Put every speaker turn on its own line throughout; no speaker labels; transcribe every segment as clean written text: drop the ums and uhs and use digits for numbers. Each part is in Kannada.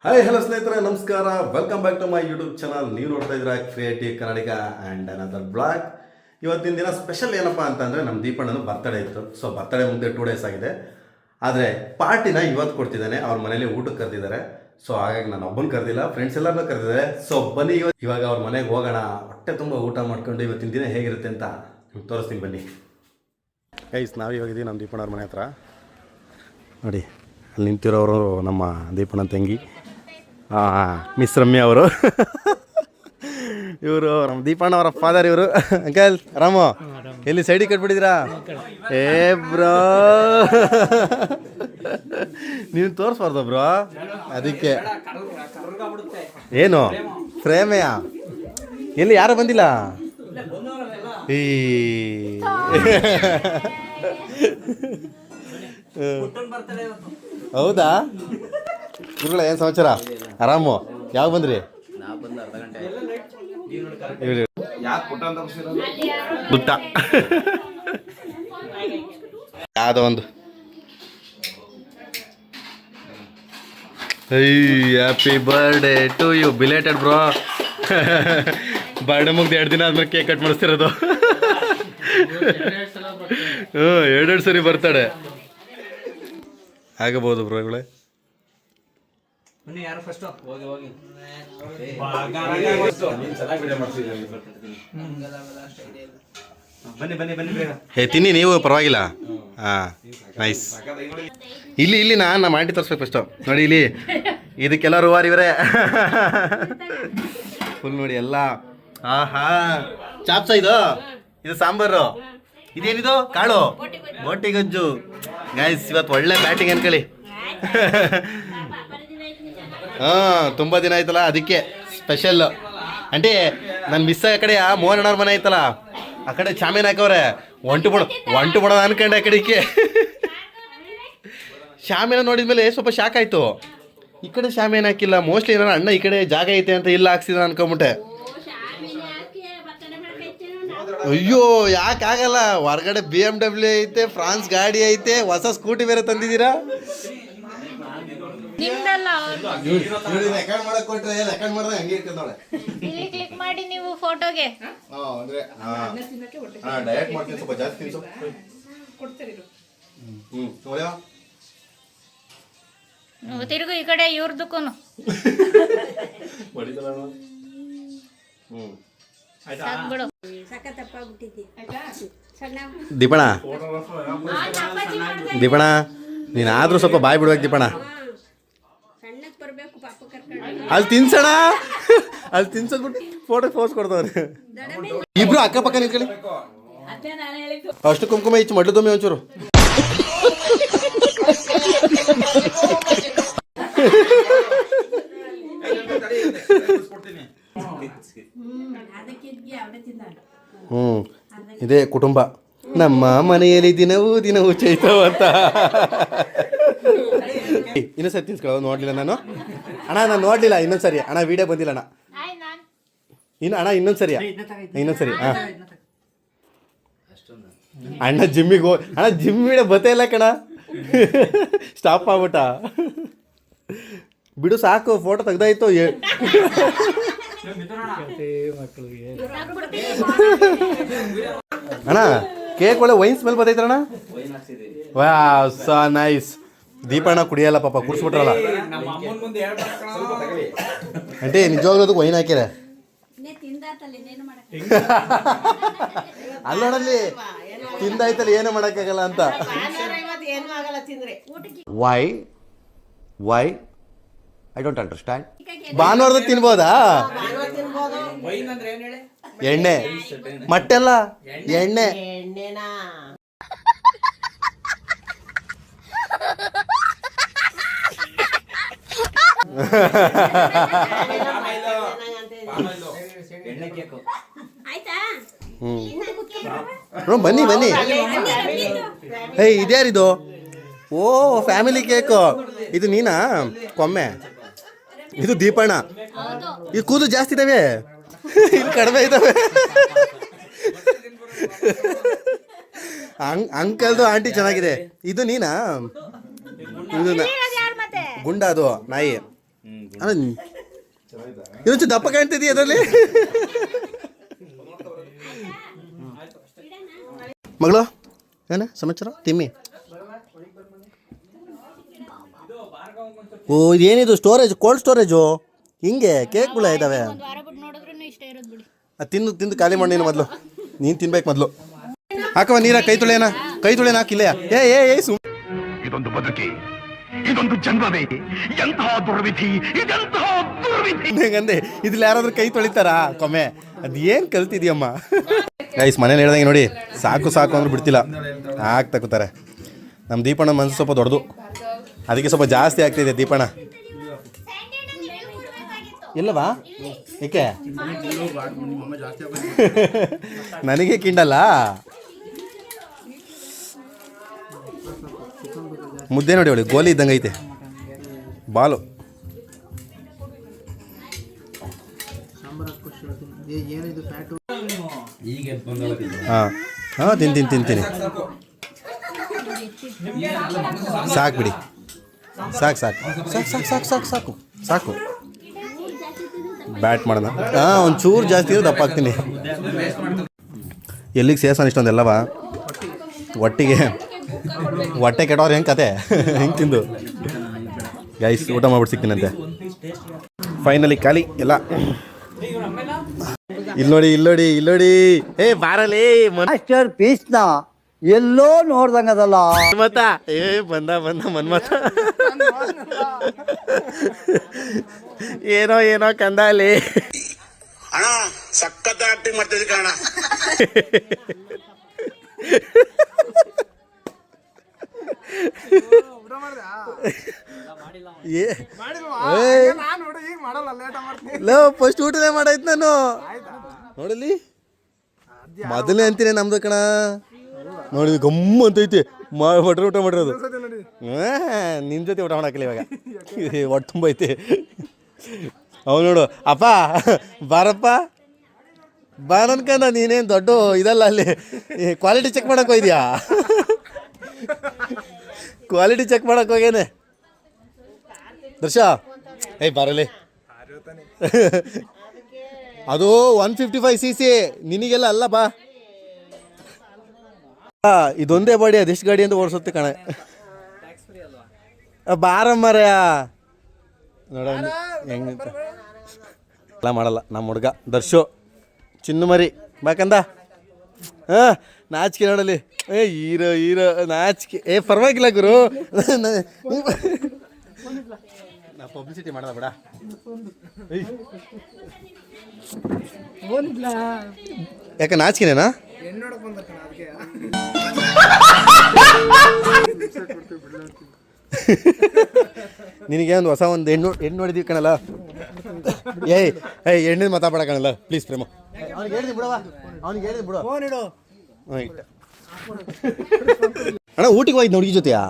ಹಾಯ್ ಹಲೋ ಸ್ನೇಹಿತರೆ, ನಮಸ್ಕಾರ. Welcome back to my YouTube channel. ನೀವು ನೋಡ್ತಾ ಇದ್ದೀರಾ creative Kannadiga and another blog. ಇವತ್ತಿನ ದಿನ ಸ್ಪೆಷಲ್ ಏನಪ್ಪ ಅಂತಂದರೆ ನಮ್ಮ ದೀಪಣ್ಣನ ಬರ್ತಡೇ ಇತ್ತು. ಸೊ ಬರ್ತಡೇ ಮುಂದೆ 2 ಡೇಸ್ ಆಗಿದೆ. ಆದರೆ ಪಾರ್ಟಿನ ಇವತ್ತು ಕೊಡ್ತಿದ್ದಾನೆ. ಅವ್ರ ಮನೇಲಿ ಊಟಕ್ಕೆ ಕರೆದಿದ್ದಾರೆ. ಸೊ ಹಾಗಾಗಿ ನಾನು ಒಬ್ಬನ ಕರೆದಿಲ್ಲ, ಫ್ರೆಂಡ್ಸ್ ಎಲ್ಲರನ್ನೂ ಕರೆದಿದ್ದಾರೆ. ಸೊ ಬನ್ನಿ ಇವಾಗ ಅವ್ರ ಮನೆಗೆ ಹೋಗೋಣ. ಹೊಟ್ಟೆ ತುಂಬ ಊಟ ಮಾಡ್ಕೊಂಡು ಇವತ್ತಿನ ದಿನ ಹೇಗಿರುತ್ತೆ ಅಂತ ನಿಮ್ಗೆ ತೋರಿಸ್ತೀನಿ ಬನ್ನಿ. ಗೈಸ್, ನಾವಿವಾಗಿದ್ದೀವಿ ನಮ್ಮ ದೀಪಣ್ಣವ್ರ ಮನೆ ಹತ್ರ. ನೋಡಿ, ಅಲ್ಲಿ ನಿಂತಿರೋರು ನಮ್ಮ ದೀಪಣ್ಣನ ತಂಗಿ ಮಿಸ್ ರಮ್ಯಾ ಅವರು. ಇವರು ನಮ್ಮ ದೀಪಣ್ಣ ಅವರ ಫಾದರ್. ಇವರು ಅಂಕಲ್ ರಾಮು, ಎಲ್ಲಿ ಸೈಡಿಗೆ ಕಟ್ಬಿಟ್ಟಿದ್ದೀರಾ? ಏ ಬ್ರೋ, ನೀವು ತೋರಿಸ್ಬಾರ್ದು ಬ್ರೋ, ಅದಕ್ಕೆ. ಏನು ಪ್ರೇಮೆಯ? ಎಲ್ಲಿ ಯಾರು ಬಂದಿಲ್ಲ? ಈ ಹೌದಾ? ಗುರುಗಳ ಏನು ಸಮಾಚಾರ? ಆರಾಮು? ಯಾವಾಗ ಬಂದ್ರಿ? ಪುಟ್ಟ ಯಾವುದೋ ಒಂದು. Happy birthday to you. Belated bro. Birthday ಮುಗ್ದು 2 ದಿನ ಆದ್ಮೇಲೆ ಕೇಕ್ ಕಟ್ ಮಾಡಿಸ್ತಿರೋದು. ಹ್ಞೂ, 2 ಸರಿ ಬರ್ತಾಳೆ. ಆಗಬಹುದು ಬ್ರೋ ಇವಳೆ. ಹೇ ತಿನ್ನಿ ನೀವು, ಪರವಾಗಿಲ್ಲ. ಹಾಂ, ನೈಸ್. ಇಲ್ಲಿ ನಮ್ಮ ಆಂಟಿ ತೋರಿಸ್ಬೇಕು ಫಸ್ಟು. ನೋಡಿ ಇಲ್ಲಿ, ಇದಕ್ಕೆಲ್ಲ ರೂವಾರಿ ಇವರೇ. ಫುಲ್ ನೋಡಿ ಎಲ್ಲ. ಹಾ ಚಾಪ್ಸ ಇದು ಸಾಂಬಾರು. ಇದೇನಿದು? ಕಾಳು ಬೋಟಿ ಗಜ್ಜು. ಗೈಸ್, ಇವತ್ತು ಒಳ್ಳೆ ಬ್ಯಾಟಿಂಗ್ ಅನ್ಕೊಳ್ಳಿ. ಹಾಂ, ತುಂಬ ದಿನ ಆಯ್ತಲ್ಲ, ಅದಕ್ಕೆ ಸ್ಪೆಷಲ್. ಆಂಟಿ, ನಾನು ಮಿಸ್ ಆ ಕಡೆ ಮೋಹನ್ ಅಣ್ಣವ್ರ ಮನೆ ಆಯ್ತಲ್ಲ, ಆ ಕಡೆ ಚಾಮೀನ್ ಹಾಕವ್ರೆ. ಒಂಟು ಬಿಡೋದು ಅನ್ಕೊಂಡೆ. ಆ ಕಡೆಗೆ ಶಾಮಿನ ನೋಡಿದ್ಮೇಲೆ ಸ್ವಲ್ಪ ಶಾಕ್ ಆಯಿತು. ಈ ಕಡೆ ಶಾಮಿನ ಹಾಕಿಲ್ಲ. ಮೋಸ್ಟ್ಲಿ ಏನಾರ ಅಣ್ಣ ಈ ಕಡೆ ಜಾಗ ಐತೆ ಅಂತ ಇಲ್ಲ ಹಾಕ್ಸಿದ ಅನ್ಕೊಂಬಿಟ್ಟೆ. ಅಯ್ಯೋ, ಯಾಕಾಗಲ್ಲ? ಹೊರಗಡೆ BMW ಐತೆ, ಫ್ರಾನ್ಸ್ ಗಾಡಿ ಐತೆ, ಹೊಸ ಸ್ಕೂಟಿ ಬೇರೆ ತಂದಿದ್ದೀರಾ.
ಕ್ಲಿಕ್ ಮಾಡಿ ನೀವು ಫೋಟೋಗೆ.
ಡಯಟ್ ಮಾಡ್ತೀನಿ, ಸ್ವಲ್ಪ ಜಾಸ್ತಿ ತಿನ್ಸು.
ತಿರುಗು ಈ ಕಡೆ, ಇವ್ರದಕ್ಕೂನು.
ದೀಪಣ ನೀನಾದ್ರೂ ಸ್ವಲ್ಪ ಬಾಯ್ ಬಿಡ್ಬೇಕು ದೀಪಣ. ಅಲ್ಲಿ ತಿನ್ಸೋಣ, ಅಲ್ಲಿ ತಿನ್ಸೋದ್ಬಿಟ್ಟು ಫೋಟೋ ಪೋಸ್ ಕೊಡ್ತವ್ರೆ. ಇಬ್ರು ಅಕ್ಕಪಕ್ಕ ನಿಂತ್ಕೊಳ್ಳಿ. ಅಷ್ಟು ಕುಂಕುಮ ಇಚ್ಚು ಮಡ್ಲು ತೊಮ್ಮೆ ಒಂಚೂರು. ಇದೇ ಕುಟುಂಬ. ನಮ್ಮ ಮನೆಯಲ್ಲಿ ದಿನವೂ ಚೈತವ ಅಂತ. ಇನ್ನೊಂದ್ಸರಿ ತಿನ್ಸ್ಕೊಳ್ಳೋ. ನೋಡ್ಲಿಲ್ಲ ನಾನು ಅಣ್ಣ ನೋಡ್ಲಿಲ್ಲ. ಇನ್ನೊಂದ್ಸರಿ ಅಣ್ಣ, ವಿಡಿಯೋ ಬಂದಿಲ್ಲ ಅಣ್ಣ. ಅಣ್ಣ ಇನ್ನೊಂದ್ಸರಿ. ಹಾಂ ಅಣ್ಣ ಜಿಮ್ಮಿಗೆ ಅಣ್ಣ, ಜಿಮ್ ವಿಡಿಯೋ ಬತ್ತೇ ಇಲ್ಲ ಕಣ. ಸ್ಟಾಪ್ ಆಗ್ಬಿಟ್ಟ. ಬಿಡು ಸಾಕು, ಫೋಟೋ ತೆಗ್ದಾಯ್ತು. ಅಣ್ಣ ಕೇಕ್ ಒಳ್ಳೆ ವೈನ್ ಸ್ಮೆಲ್ ಬರ್ತೈತಣ್ಣ. Wow, so nice. ದೀಪಣ್ಣ ಕುಡಿಯಲ್ಲ ಪಾಪ, ಕುಡಿಸ್ಬಿಟ್ರಲ್ಲ. ಆಂಟಿ ನಿಜವಾಗ್ಲೂ ವೈನ್ ಹಾಕಿರ? ಅಲ್ಲೋಡಲ್ಲಿ ತಿಂದಾಯ್ತಲ್ಲ, ಏನು ಮಾಡೋಕ್ಕಾಗಲ್ಲ ಅಂತ. Why I don't understand. ಭಾನುವಾರದ ತಿನ್ಬೋದಾ? ಎಣ್ಣೆ ಮಟ್ಟೆಲ್ಲ ಎಣ್ಣೆ. ಬನ್ನಿ. ಹೇ, ಇದ್ಯಾರಿದು? ಓ, ಫ್ಯಾಮಿಲಿ ಕೇಕು. ಇದು ನೀನಾ? ಕೊಮ್ಮೆ. ಇದು ದೀಪಣ್ಣ. ಇದು ಕೂದಲು ಜಾಸ್ತಿ ಇದಾವೆ, ಇಲ್ಲಿ ಕಡಿಮೆ ಇದಾವೆ. ಅಂಕಲ್ದು ಆಂಟಿ ಚೆನ್ನಾಗಿದೆ. ಇದು ನೀನಾ? ಇದು ಗುಂಡ, ಅದು ನಾಯಿ. ಇನ್ನೊಂಚು ದಪ್ಪ ಕಾಣ್ತಿದೀಯ ಅದರಲ್ಲಿ. ಮಗಳು ಏನ ಸಮಾಚಾರ ತಿಮ್ಮಿ? ಓ ಇದೇನಿದು ಸ್ಟೋರೇಜ್, ಕೋಲ್ಡ್ ಸ್ಟೋರೇಜು ಹಿಂಗೆ ಕೇಕ್ಗಳು ಇದ್ದಾವೆ.
ಒಂದ್ ವಾರ ಬಿಟ್ಟು ನೋಡಿದ್ರೂ ಇಷ್ಟ ಇರೋದು ಬಿಡಿ.
ತಿಂದು ತಿಂದು ಖಾಲಿ ಮಾಡಿ ನೀನು ಮೊದಲು. ನೀನು ತಿನ್ಬೇಕು ಮೊದಲು. ಹಾಕವ ನೀರ ಕೈ ತೊಳೆಯನ ಹಾಕಿಲ್ಲ. ಏ ಸುಮ್
ಇದೊಂದು ಬದುಕಿ, ಇದೊಂದು ಜನ್ಮವೇ, ಎಂತಹ ದುರ್ವಿಧಿ, ಇದೆಂತಹ ದುರ್ವಿಧಿ.
ಹೆಂಗಂದೆ ಇದ್ರಲ್ಲಿ ಯಾರಾದ್ರೂ ಕೈ ತೊಳಿತಾರಾ ಕೊಮ್ಮೆ? ಅದು ಏನು ಕಲ್ತಿದ್ಯಮ್ಮ? ಗೈಸ್ ಮನೇಲಿ ಹೇಳ್ದಂಗೆ ನೋಡಿ, ಸಾಕು ಅಂದ್ರೆ ಬಿಡ್ತಿಲ್ಲ, ಹಾಕಿ ತಗೋತಾರೆ. ನಮ್ಮ ದೀಪಣ್ಣ ಮನಸ್ಸು ಸ್ವಲ್ಪ ದೊಡ್ಡದು, ಅದಕ್ಕೆ ಸ್ವಲ್ಪ ಜಾಸ್ತಿ ಆಗ್ತಿದೆ ದೀಪಣ್ಣ. ಇಲ್ಲವಾ ಏಕೆ ನನಗೆ ಕಿಂಡಲ್ಲ. ಮುದ್ದೆ ನೋಡಿ ಅವಳಿ ಗೋಲಿ ಇದ್ದಂಗೆ ಐತೆ ಬಾಲು. ಹಾಂ ತಿಂತೀನಿ ಸಾಕು ಬಿಡಿ, ಸಾಕು ಬ್ಯಾಟ್ ಮಾಡೋಣ. ಒಂಚೂರು ಜಾಸ್ತಿ ಇರೋ ದಪ್ಪ ಆಗ್ತೀನಿ. ಎಲ್ಲಿಗೆ ಸೇರ್ಸೋಣ ಇಷ್ಟೊಂದೆಲ್ಲವ ಒಟ್ಟಿಗೆ? ಹೊಟ್ಟೆ ಕೆಟ್ಟವ್ರು ಹೆಂಗೆ ಕತೆ ಹೆಂಗೆ ತಿಂದು ಗೈಸ್ ಊಟ ಮಾಡ್ಬಿಟ್ಟು ಸಿಗ್ತೀನಂತೆ. ಫೈನಲಿ ಖಾಲಿ ಎಲ್ಲ. ಇಲ್ಲೋಡಿ ಏ ಬಾರಲೇ
ಮಾಸ್ಟರ್ ಪೀಸ್ನ ಎಲ್ಲೋ ನೋಡ್ದಂಗದಲ್ಲ.
ಮನ್ಮಥ ಬಂದ ಮನ್ಮಥ. ಏನೋ ಕಂದ ಅಲ್ಲಿ
ಅಣ್ಣ ಸಖತ್ ಆಕ್ಟಿಂಗ್ ಮಾಡ್ತಿದ್ದೆ ಕಣ.
ಫಸ್ಟ್ ಊಟನೇ ಮಾಡಾಯ್ತು ನಾನು
ನೋಡಲಿ ಮೊದಲನೇ ಅಂತೀನಿ ನಮ್ದು ಕಣ. ನೋಡಿ ಗಮ್ಮ ಅಂತೈತಿ ಭಟ್ರು ಊಟ ಮಾಡಿರೋದು. ನಿನ್ನ ಜೊತೆ ಊಟ ಮಾಡಾಕಿಲ್ಲ ಇವಾಗ, ಹೊಟ್ಟೆ ತುಂಬ ಐತಿ. ಅವ್ನು ನೋಡು ಅಪ್ಪ ಬಾರಪ್ಪ ಬಾರನ್ಕಂದ. ನೀನೇನು ದೊಡ್ಡ ಇದಲ್ಲ, ಅಲ್ಲಿ ಕ್ವಾಲಿಟಿ ಚೆಕ್ ಮಾಡಕ್ಕೆ ಹೋಗಿದ್ಯಾ? ಕ್ವಾಲಿಟಿ ಚೆಕ್ ಮಾಡಕ್ಕೆ ಹೋಗೇನೆ ದರ್ಶ. ಬಾರಲಿ ಅದು 155cc ನಿನಗೆಲ್ಲ ಅಲ್ಲ ಬಾ. ಇದೊಂದೇ ಬಾಡಿ ಅದೆಷ್ಟು ಗಾಡಿ ಅಂತ ಓಡಿಸುತ್ತೆ ಕಣ. ಬಾರಮ್ಮರ್ಯ ನೋಡ ಹೆಂಗಂತ ಎಲ್ಲ ಮಾಡಲ್ಲ ನಮ್ಮ ಹುಡುಗ ದರ್ಶು ಚಿನ್ನು ಮರಿ ಬಾಕಂದ. ನಾಚಿಕೆ ನೋಡಲಿ. ಹೀರೋ ನಾಚಿಕೆ. ಪರವಾಗಿಲ್ಲ ಗುರು, ನಾ ಪಬ್ಲಿಸಿಟಿ ಮಾಡದ ಬೇಡ. ಯಾಕೆ ನಾಚಿಕೆನೇನಾ? ನಿನಗೆ ಒಂದು ಹೆಣ್ಣು ನೋಡಿದೀವಿ ಕಣಲ್ಲ. ಹೆಣ್ಣಿನ ಮಾತಾಡ ಕಣಲ್ಲ ಪ್ಲೀಸ್ ಪ್ರೇಮ. ಅವ್ನಿಗೆ ಹೇಳಿದ್ವಿ ಬಿಡು. ಅಣ್ಣ ಊಟಿಗೆ ಹೋಯ್ತು ಹುಡುಗಿ ಜೊತೆಯಾ?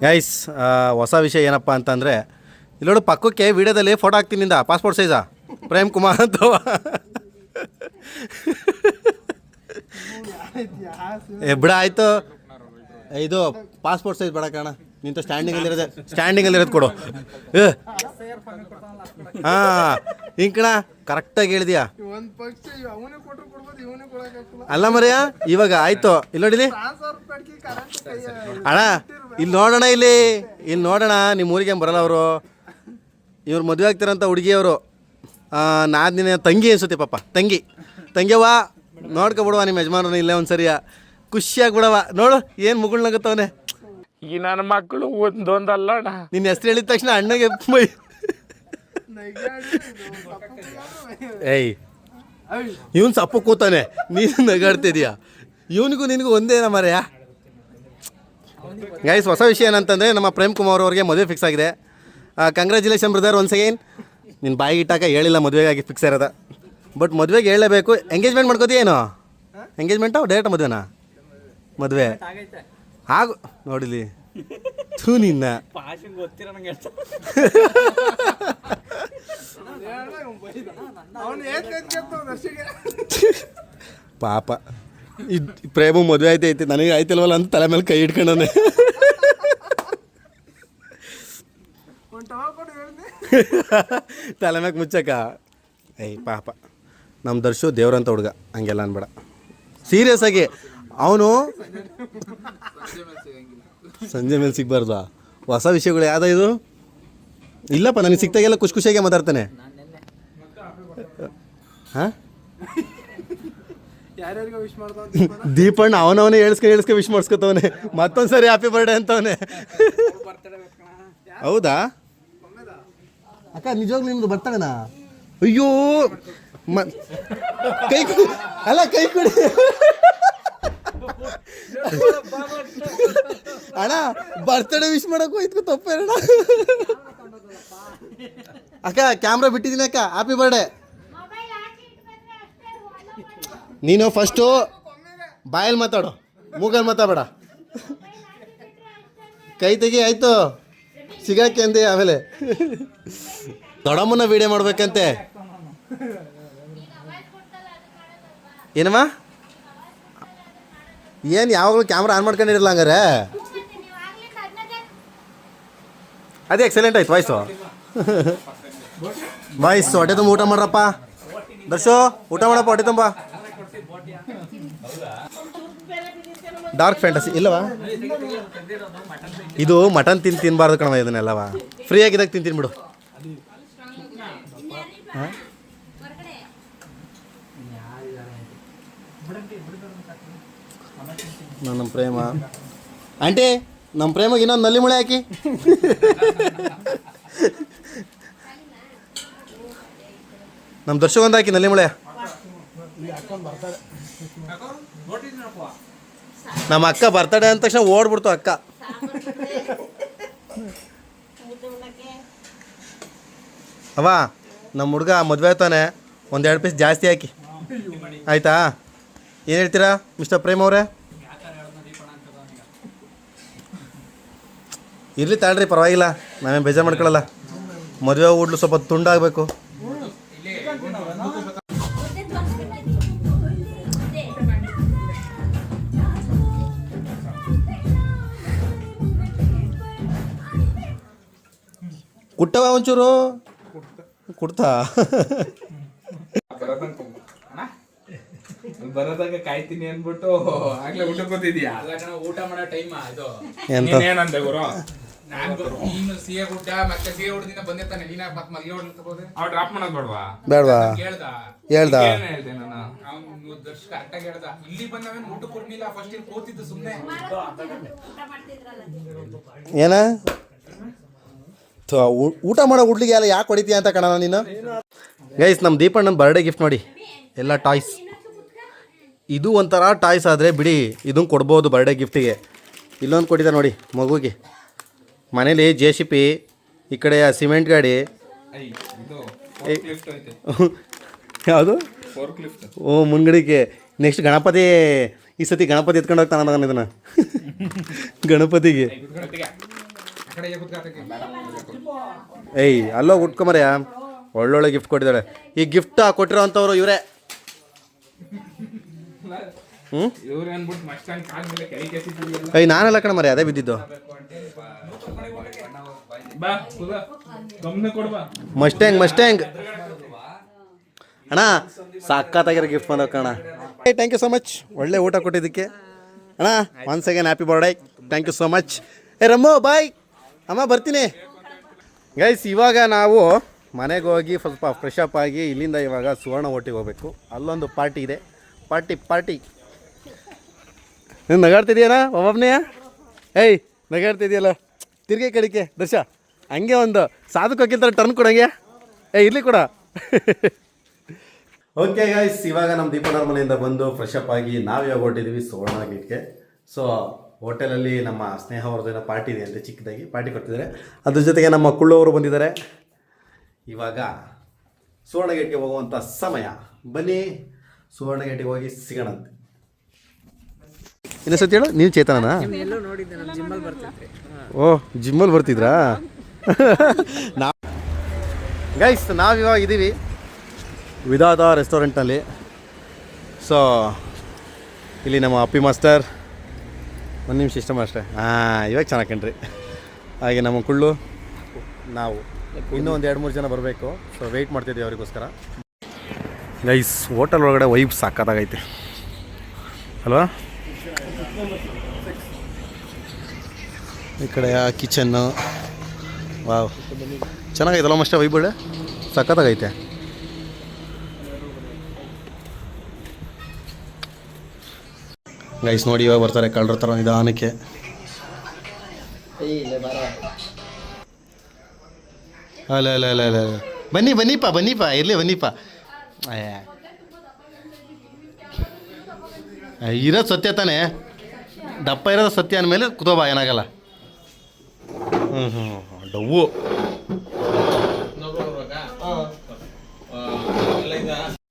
ಗೈಸ್ ಹೊಸ ವಿಷಯ ಏನಪ್ಪ ಅಂತಂದರೆ, ಇಲ್ಲೋಡು ಪಕ್ಕಕ್ಕೆ ವಿಡಿಯೋದಲ್ಲಿ ಫೋಟೋ ಹಾಕ್ತೀನಿ ನಿಂದ, ಪಾಸ್ಪೋರ್ಟ್ ಸೈಜಾ ಪ್ರೇಮ್ ಕುಮಾರ್ ಅಂತ. ಬಿಡ ಆಯಿತು. ಇದು ಪಾಸ್ಪೋರ್ಟ್ ಸೈಜ್ ಬೇಡ ಕಣ, ನಿಂತ ಸ್ಟ್ಯಾಂಡಿಂಗಲ್ಲಿರೋದು ಕೊಡು. ಹಾಂ ಹಿಂಗೆ ಕಣ ಕರೆಕ್ಟಾಗಿ ಹೇಳಿದ್ಯಾ. ಅಲ್ಲ ಮರ್ಯ ಇವಾಗ ಆಯಿತು. ಇಲ್ಲಿ ನೋಡಿಲಿ ಅಣ್ಣ, ಇಲ್ಲಿ ನೋಡೋಣ, ಇಲ್ಲಿ ನೋಡೋಣ. ನಿಮ್ಮ ಊರಿಗೆ ಬರಲ್ಲ ಅವರು. ಇವ್ರು ಮದುವೆ ಆಗ್ತಾರಂತ ಹುಡುಗಿಯವರು. ನಾದಿನ ತಂಗಿ ಅನ್ಸುತ್ತೆ ಪಾಪ. ತಂಗಿಯವ್ವ ನೋಡ್ಕೊಬಿಡುವ ನಿಮ್ಮ ಯಜಮಾನನ ಇಲ್ಲೇ ಒಂದು ಸರಿಯ ಖುಷಿಯಾಗಿ ಬಿಡವ. ನೋಡು ಏನು ಮುಗುಳ್ನಾಗತ್ತವನೆ.
ಈ ನನ್ನ ಮಕ್ಕಳು ಒಂದೊಂದಲ್ಲ ಅಣ್ಣ.
ನಿನ್ನ ಹೆಸ್ರು ಹೇಳಿದ ತಕ್ಷಣ ಅಣ್ಣಗೆ ಇವನು ಸಪ್ಪು ಕೂತಾನೆ, ನೀನು ನಗಾಡ್ತಿದ್ಯಾ. ಇವನಿಗೂ ನಿನಗೂ ಒಂದೇನ ಮರೆಯ. ಗೈಸ್ ಹೊಸ ವಿಷಯ ಏನಂತಂದರೆ, ನಮ್ಮ ಪ್ರೇಮ್ ಕುಮಾರ್ ಅವ್ರಿಗೆ ಮದುವೆ ಫಿಕ್ಸ್ ಆಗಿದೆ. Congratulation brother once again. ನಿನ್ನ ಬಾಯಿಗೆ ಇಟ್ಟಾಕ ಹೇಳಿಲ್ಲ ಮದುವೆಗಾಗಿ ಫಿಕ್ಸ್ ಇರೋದ, ಬಟ್ ಮದುವೆಗೆ ಹೇಳಲೇಬೇಕು. ಎಂಗೇಜ್ಮೆಂಟ್ ಮಾಡ್ಕೋತೀಯೇನು? ಎಂಗೇಜ್ಮೆಂಟು ಡೈರೆಕ್ಟ್ ಮದುವೆನಾ? ಮದುವೆ ಆಗು ನೋಡಿಲಿ. ಥೂ ನಿನ್ನ ಪಾಪ ಪ್ರೇಮ ಮದುವೆ ಐತೆ ನನಗೆ ಆಯ್ತಿಲ್ವಲ್ಲ ಅಂತ ತಲೆ ಮೇಲೆ ಕೈ ಇಟ್ಕೊಂಡವನೆ. ತಲೆ ಮ್ಯಾಗ ಮುಚ್ಚಕ್ಕ. ಏಯ್ ಪಾಪ ನಮ್ಮ ದರ್ಶು ದೇವ್ರಂತ ಹುಡುಗ, ಹಂಗೆಲ್ಲ ಅನ್ಬೇಡ. ಸೀರಿಯಸ್ ಆಗಿ ಅವನು ಸಂಜೆ ಮೇಲೆ ಸಿಗ್ಬಾರ್ದು. ಹೊಸ ವಿಷಯಗಳು ಯಾವ್ದು ಇದು? ಇಲ್ಲಪ್ಪ, ನನಗೆ ಸಿಕ್ತಾಗೆಲ್ಲ ಖುಷಿ ಖುಷಿಯಾಗೆ ಮಾತಾಡ್ತಾನೆ. ಹಾಂ, ದೀಪಣ್ಣ ಅವನವನೇ ಹೇಳ್ಸ್ಕೊ ವಿಶ್ ಮಾಡಿಸ್ಕೊತವನೆ. ಮತ್ತೊಂದು ಸರಿ ಹ್ಯಾಪಿ ಬರ್ಡೇ ಅಂತವನೆ. ಹೌದಾ ಅಕ್ಕ, ನಿಜವಾಗ್ಲೂ ನಿಮ್ದು ಬರ್ತಾಳೆನಾ? ಅಯ್ಯೋ ಕೈ ಕೊಡಿ, ಅಲ್ಲ ಕೈ ಕೊಡಿ ಅಣ್ಣ. ಬರ್ತಡೇ ವಿಶ್ ಮಾಡಕ್ಕೆ ಹೋಯ್ತು ತಪ್ಪೇಣ ಅಕ್ಕ. ಕ್ಯಾಮ್ರಾ ಬಿಟ್ಟಿದ್ದೀನಿ ಅಕ್ಕ. Happy birthday. ನೀನು ಫಸ್ಟು ಬಾಯಲ್ಲಿ ಮಾತಾಡು, ಮೂಗಲ್ಲಿ ಮಾತಾಡಬೇಡ. ಕೈ ತೆಗಿ ಆಯಿತು, ಸಿಗಾಕೆ ಅಂದೆ. ಆಮೇಲೆ ದೊಡ್ಡಮ್ಮನ ವೀಡಿಯೋ ಮಾಡ್ಬೇಕಂತೆ. ಏನಮ್ಮ, ಏನು ಯಾವಾಗಲೂ ಕ್ಯಾಮ್ರಾ ಆನ್ ಮಾಡ್ಕೊಂಡಿರಲ್ಲ ಹಂಗಾರೆ? ಅದೇ ಎಕ್ಸಲೆಂಟ್ ಆಯ್ತು ವಾಯ್ಸು. ವಾಯ್ಸು ಹೊಟ್ಟೆ ತುಂಬ ಊಟ ಮಾಡ್ರಪ್ಪ. ದರ್ಶು ಊಟ ಮಾಡಪ್ಪ, ಹೊಟ್ಟೆ ತುಂಬ. ಡಾರ್ಕ್ ಫ್ಯಾಂಟಸಿ ಇಲ್ಲವಾ? ಇದು ಮಟನ್ ತಿನ್ಬಾರ್ದು ಕಣವ ಇದನ್ನೆಲ್ಲವ. ಫ್ರೀ ಆಗಿದ್ದಾಗ ತಿಂತೀನಿ ಬಿಡು. ನಮ್ಮ ಪ್ರೇಮ ಆಂಟಿ, ನಮ್ಮ ಪ್ರೇಮಗೆ ಇನ್ನೊಂದು ನಲ್ಲಿ ಮುಳೆ ಹಾಕಿ. ನಮ್ಮ ದರ್ಶಕೊಂದು ಹಾಕಿ ನಲ್ಲಿ ಮುಳೆ. ನಮ್ಮ ಅಕ್ಕ ಬರ್ತಡೇ ಅಂದ ತಕ್ಷಣ ಓಡ್ಬಿಡ್ತು ಅಕ್ಕ. ಅವ ನಮ್ಮ ಹುಡುಗ ಮದುವೆ ಆಯ್ತಾನೆ, ಒಂದೆರಡು ಪೀಸ್ ಜಾಸ್ತಿ ಹಾಕಿ ಆಯಿತಾ? ಏನು ಹೇಳ್ತೀರಾ ಮಿಸ್ಟರ್ ಪ್ರೇಮ್ ಅವರೇ? ಇರಲಿ ತಾಳ್ರಿ, ಪರವಾಗಿಲ್ಲ, ನಾವೇನು ಬೇಜಾರು ಮಾಡ್ಕೊಳ್ಳಲ್ಲ. ಮದುವೆ ಊಡ್ಲು ಸ್ವಲ್ಪ ತುಂಡಾಗಬೇಕು. ಕುಟ್ಟವ ಒಂಚೂರು ಕುಡ್ತಾ
ಬರೋದಾಗ ಕಾಯ್ತೀನಿ ಅನ್ಬಿಟ್ಟು ಆಗ್ಲೇ ಊಟ ಕೂತಿದ್ಯಾ? ಊಟ ಮಾಡೋ ಟೈಮ್ ಇದು.
ಎಂತ
ಏನಂದೆ ಗುರು? ನೀನು ಸಿಹಿ ಊಟ ಮತ್ತೆ ಸಿಹಿ ಊಟದಿಂದ ಬಂದಿರ್ತಾನೆ. ನೀನ ಮತ್ತೆ ಮಲ್ಗೆ ಊಟ ತಗೋದೆ. ಅವ್ ಡ್ರಾಪ್ ಮಾಡೋದ್ ಬೇಡವಾ?
ಬೇಡವಾ? ಹೇಳ್ದ
ಹೇಳ್ದೆ ನಾನು. ಅವ್ನು ದರ್ಶಕ ಕರೆಕ್ಟಾಗಿ ಹೇಳ್ದ. ಇಲ್ಲಿ ಬಂದವೇನು ಊಟ ಕೊಡ್ಲಿಲ್ಲ, ಫಸ್ಟ್ ಇಲ್ಲಿ ಕೂತಿದ್ದು ಸುಮ್ಮನೆ.
ಏನ ಊಟ ಮಾಡೋ ಹುಡ್ಲಿಗೆ ಎಲ್ಲ ಯಾಕೆ ಹೊಡಿತೀಯ ಅಂತ ಕಣ ನೀನು. ಗೈಸ್, ನಮ್ಮ ದೀಪಣ್ಣನ ಬರ್ಡೇ ಗಿಫ್ಟ್ ನೋಡಿ, ಎಲ್ಲ ಟಾಯ್ಸ್. ಇದು ಒಂಥರ ಟಾಯ್ಸ್ ಆದರೆ ಬಿಡಿ, ಇದನ್ನು ಕೊಡ್ಬೋದು ಬರ್ಡೇ ಗಿಫ್ಟಿಗೆ. ಇಲ್ಲೊಂದು ಕೊಟ್ಟಿದ್ದಾರೆ ನೋಡಿ ಮಗುಗೆ. ಮನೇಲಿ JCP, ಈ ಕಡೆ ಸಿಮೆಂಟ್ ಗಾಡಿ. ಯಾವುದು? ಓ, ಮುಂದ್ಗಡೆಗೆ. ನೆಕ್ಸ್ಟ್ ಗಣಪತಿ. ಈ ಸತಿ ಗಣಪತಿ ಎತ್ಕೊಂಡು ಹೋಗ್ತಾನೆ ನಾನು ಇದನ್ನು ಗಣಪತಿಗೆ. ಏಯ್ ಅಲ್ಲೋ ಉಟ್ಕೊಂಬರ್ಯಾ, ಒಳ್ಳೊಳ್ಳೆ ಗಿಫ್ಟ್ ಕೊಟ್ಟಿದ್ದಾಳೆ. ಈ ಗಿಫ್ಟ್ ಕೊಟ್ಟಿರೋ ಅಂಥವ್ರು ಇವರೇ. ಏಯ್ ನಾನೆಲ್ಲ ಕಣ ಮರೆ, ಅದೇ ಬಿದ್ದಿದ್ದು. ಮಸ್ಟ್ಯಾಂಗ್ ಅಣ್ಣ, ಸಾಕಾಗಿರೋ ಗಿಫ್ಟ್ ಬಂದವ ಕಣ. ಥ್ಯಾಂಕ್ ಯು ಸೊ ಮಚ್, ಒಳ್ಳೆ ಊಟ ಕೊಟ್ಟಿದ್ದಕ್ಕೆ ಅಣ್ಣ. Once again happy birthday, thank you so much. Rammu bye, ಅಮ್ಮ ಬರ್ತೀನಿ. ಗೈಸ್, ಇವಾಗ ನಾವು ಮನೆಗೆ ಹೋಗಿ ಸ್ವಲ್ಪ ಫ್ರೆಶ್ ಅಪ್ ಆಗಿ ಇಲ್ಲಿಂದ ಇವಾಗ ಸುವರ್ಣ ಹೋಟೆಲ್ಗೆ ಹೋಗಬೇಕು. ಅಲ್ಲೊಂದು ಪಾರ್ಟಿ ಇದೆ. ಪಾರ್ಟಿ ನೀನು ನಗಾಡ್ತಿದ್ಯಾನ ಒಬ್ಬೊಬ್ಬನೇ? ಏಯ್ ನಗಾಡ್ತಿದ್ಯಲ್ಲ, ತಿರ್ಗಿ ಕಡಿಕೆ ದರ್ಶ. ಹಂಗೆ ಒಂದು ಸಾಧಕ ಹೋಗಿರ್ತಾರೆ ಟರ್ನ್ ಕೊಡಂಗೆ. ಇರ್ಲಿ ಕೂಡ. ಓಕೆ ಗೈಸ್, ಇವಾಗ ನಮ್ಮ ದೀಪಣ್ಣವ್ರ ಮನೆಯಿಂದ ಬಂದು ಫ್ರೆಶ್ ಅಪ್ ಆಗಿ ನಾವು ಇವಾಗ ಹೊರಟಿದ್ದೀವಿ ಸುವರ್ಣ ಗೇಟ್ಗೆ. ಸೊ ಹೋಟೆಲಲ್ಲಿ ನಮ್ಮ ಸ್ನೇಹ ಅವ್ರದ್ದೇನೋ ಪಾರ್ಟಿ ಇದೆ ಅಂದರೆ ಚಿಕ್ಕದಾಗಿ ಪಾರ್ಟಿ ಕೊಡ್ತಿದ್ದಾರೆ. ಅದ್ರ ಜೊತೆಗೆ ನಮ್ಮ ಕುಳ್ಳವರು ಬಂದಿದ್ದಾರೆ. ಇವಾಗ ಸುವರ್ಣ ಗೇಟ್ಗೆ ಹೋಗುವಂಥ ಸಮಯ. ಬನ್ನಿ ಸುವರ್ಣ ಗೇಟಿಗೆ ಹೋಗಿ ಸಿಗೋಣಂತೆ. ಇನ್ನೊಂದು ಸತಿ ಹೇಳು, ನೀವು ಚೇತನನಾ? ಓ ಜಿಮ್ಮಲ್ಲಿ ಬರ್ತಿದ್ರಾ? ಗೈಸ್ ನಾವಿವಾಗ ಇದ್ದೀವಿ ವಿಧಾತ ರೆಸ್ಟೋರೆಂಟ್ನಲ್ಲಿ. ಸೊ ಇಲ್ಲಿ ನಮ್ಮ ಅಪ್ಪಿ ಮಾಸ್ಟರ್, ಒಂದು ನಿಮಿಷ ಇಷ್ಟ ಅಷ್ಟೇ. ಇವಾಗ ಚೆನ್ನಾಗಿ ಕಣ್ರಿ. ಹಾಗೆ ನಮ್ಮ ಕುಳ್ಳು, ನಾವು ಇನ್ನೂ ಒಂದು 2-3 ಜನ ಬರಬೇಕು. ಸೊ ವೆಯ್ಟ್ ಮಾಡ್ತಿದ್ದೀವಿ ಅವರಿಗೋಸ್ಕರ. ಗೈಸ್ ಹೋಟೆಲ್ ಒಳಗಡೆ ವೈಬ್ ಸಾಕಾಗೈತೆ ಅಲ್ವಾ? ಈ ಕಡೆ ಕಿಚನ್ನು ವಾವ್ ಚೆನ್ನಾಗೈತಲ್ಲ ಮಸ್ಟ ವೈಬ್ ಒಳ್ಳೆ ಸಖತ್ತಾಗೈತೆ. ಗೈಸ್ ನೋಡಿ ಇವಾಗ ಬರ್ತಾರೆ ಕಳ್ಳರ ಥರ ನಿಧಾನಕ್ಕೆ. ಅಲ್ಲ ಅಲ್ಲ ಅಲ್ಲ ಅಲ್ಲ ಬನ್ನಿಪ್ಪ ಇರಲಿ ಬನ್ನಿಪ್ಪ. ಇರೋದು ಸತ್ಯ ತಾನೇ, ದಪ್ಪ ಇರೋದು ಸತ್ಯ ಅಂದಮೇಲೆ ಕುತೋಬಾ ಏನಾಗಲ್ಲ. ಡವ್ವು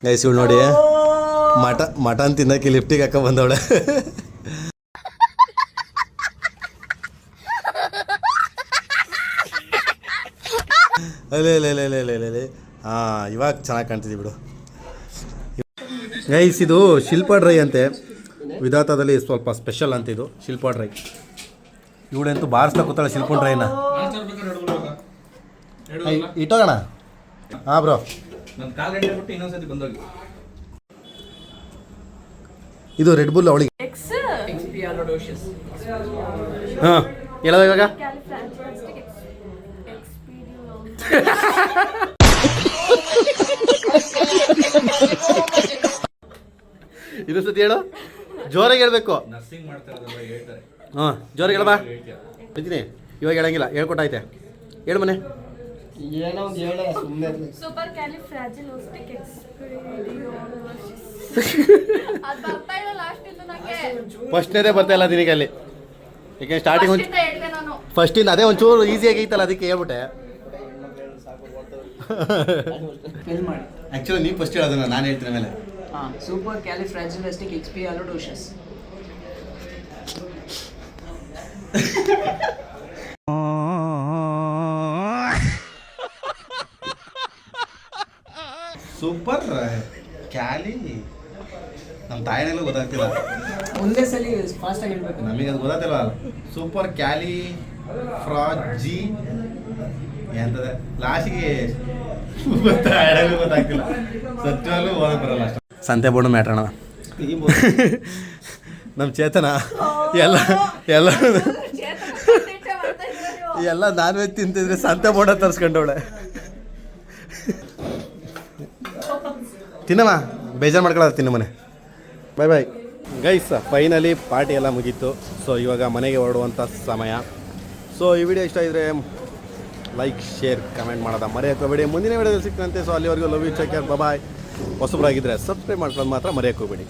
ಗೈಸ್ ಇವಳು ನೋಡಿ ಮಟನ್ ತಿನ್ನಕ್ಕೆ ಲಿಫ್ಟಿಗೆ ಹಾಕ ಬಂದವಳೆ. ಅಲ್ಲೇ ಇವಾಗ ಚೆನ್ನಾಗಿ ಕಾಣ್ತಿದ್ದೀವಿ ಬಿಡು. ಗೈಸ್ ಇದು ಶಿಲ್ಪ ಡ್ರೈ ಅಂತೆ, ವಿಧಾತದಲ್ಲಿ ಸ್ವಲ್ಪ ಸ್ಪೆಷಲ್ ಅಂತ ಇದು ಶಿಲ್ಪ ಡ್ರೈ. ಇವಳಂತೂ ಬಾರಿಸ್ತಾ ಕೂತಾಳೆ ಶಿಲ್ಪ ಡ್ರೈನ. ಇಟ್ಟೋಗೋಣ. ಹಾಂ ಬ್ರೋ, ಇದು ರೆಡ್ ಬುಲ್ ಅವಳಿಗೆ. ಹಾಂ ಹೇಳೋದು ಇವಾಗ. ಇದು ಸತಿ ಹೇಳು, ಜೋರಾಗಿ ಹೇಳ್ಬೇಕು. ಹಾಂ ಜೋರಾಗಿ ಹೇಳಬಾ. ಹೇಳ್ತೀನಿ ಇವಾಗ ಹೇಳಂಗಿಲ್ಲ, ಹೇಳ್ಕೊಟ್ಟೈತೆ. ಹೇಳು ಮನೆ.
ಸೂಪರ್ ಕ್ಯಾಲಿಫ್ರಾಜಿಲೋಸ್ಟಿಕ್
ಫಸ್ಟ್ನೇದೇ ಬರ್ತಾ ಇಲ್ಲ ದಿನಕ್ಕೆ ಅಲ್ಲಿ, ಏಕೆ ಸ್ಟಾರ್ಟಿಂಗ್ ಒಂದು ಫಸ್ಟಿಂದ ಅದೇ ಒಂಚೂರು ಈಸಿ ಆಗೈತಲ್ಲ ಅದಕ್ಕೆ ಹೇಳ್ಬಿಟ್ಟೆ. ಆ್ಯಕ್ಚುಲಿ ನೀವು ಫಸ್ಟ್ ಹೇಳೋದನ್ನ ನಾನು ಹೇಳ್ತೀನಿ ಮೇಲೆ.
ಸೂಪರ್ ಕ್ಯಾಲಿಫ್ರಾಜಿಲಿಸ್ಟಿಕ್ ಎಕ್ಸ್ಪಿಯಾಲಿಡೋಷಸ್.
ಸೂಪರ್ ಕ್ಯಾಲಿ ನಮ್ಮ ತಾಯಿನೆಲ್ಲ ಗೊತ್ತಾಗ್ತಿಲ್ಲ,
ಒಂದೇ ಸಲ ಫಾಸ್ಟಾಗಿ ಹೇಳ್ಬೇಕು.
ನಮಗೆ ಅದು ಗೊತ್ತಾಗ್ತಿಲ್ಲ. ಸೂಪರ್ ಕ್ಯಾಲಿ ಫ್ರಾಜಿ ಎಂತದೆ ಲಾಸ್ಟಿಗೆ ಗೊತ್ತಾಗ್ತಿಲ್ಲ. ಸತ್ಯವಾಗ್ಲೂ ಓದಕ್ಕೆ ಬರಲ್ಲ ಅಷ್ಟು. ಸಂತೆ ಬೋರ್ಡು ಮ್ಯಾಟ್ರಣ ನಮ್ಮ ಚೇತನ ಎಲ್ಲ ಎಲ್ಲ ಎಲ್ಲ ನಾನ್ ವೆಜ್ ತಿಂತಿದ್ರೆ ಸಂತೆ ಬೋರ್ಡ ತರಿಸ್ಕೊಂಡವಳೆ. ತಿನ್ನಮ್ಮ, ಬೇಜಾರು ಮಾಡ್ಕೊಳ್ಳೋದು ತಿನ್ನು ಮನೆ. ಬಾಯ್ ಬಾಯ್ ಗೈಸ್. ಫೈನಲಿ ಪಾರ್ಟಿ ಎಲ್ಲ ಮುಗೀತು. ಸೊ ಇವಾಗ ಮನೆಗೆ ಹೊರಡುವಂಥ ಸಮಯ. ಸೊ ಈ ವಿಡಿಯೋ ಇಷ್ಟ ಇದ್ದರೆ ಲೈಕ್ ಶೇರ್ ಕಮೆಂಟ್ ಮಾಡೋದ ಮರೆಯೋಕೋಬೇಡಿ. ಮುಂದಿನ ವಿಡಿಯೋದಲ್ಲಿ ಸಿಗ್ತಂತೆ. ಸೊ ಅಲ್ಲಿವರೆಗೂ love you, take care, bye. ಹೊಸಬರಾಗಿದ್ದರೆ ಸಬ್ಸ್ಕ್ರೈಬ್ ಮಾಡ್ಕೊಂಡು ಮಾತ್ರ ಮರೆಯೋಕೋಬೇಡಿ.